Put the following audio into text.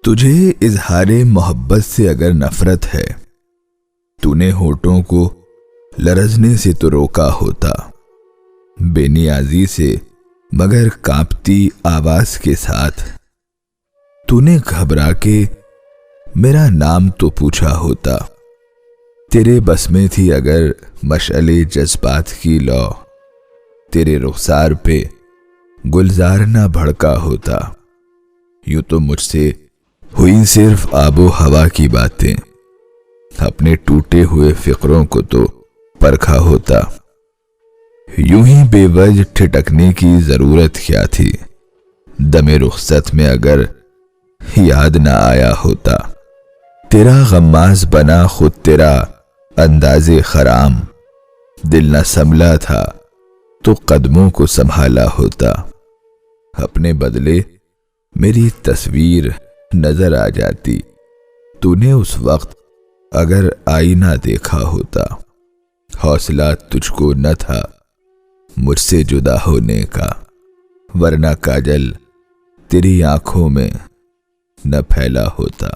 تجھے اظہار محبت سے اگر نفرت ہے، تو نے ہونٹوں کو لرزنے سے تو روکا ہوتا، بے نیازی سے مگر کانپتی آواز کے ساتھ تو نے گھبرا کے میرا نام تو پوچھا ہوتا۔ تیرے بس میں تھی اگر مشعل جذبات کی لو، تیرے رخسار پہ گلزار نہ بھڑکا ہوتا۔ یوں تو مجھ سے ہوئی صرف آب و ہوا کی باتیں، اپنے ٹوٹے ہوئے فکروں کو تو پرکھا ہوتا۔ یوں ہی بے وجہ ٹھٹکنے کی ضرورت کیا تھی، دم رخصت میں اگر یاد نہ آیا ہوتا۔ تیرا غماز بنا خود تیرا انداز خرام، دل نہ سنبھلا تھا تو قدموں کو سنبھالا ہوتا۔ اپنے بدلے میری تصویر نظر آ جاتی، تو نے اس وقت اگر آئینہ دیکھا ہوتا۔ حوصلہ تجھ کو نہ تھا مجھ سے جدا ہونے کا، ورنہ کاجل تیری آنکھوں میں نہ پھیلا ہوتا۔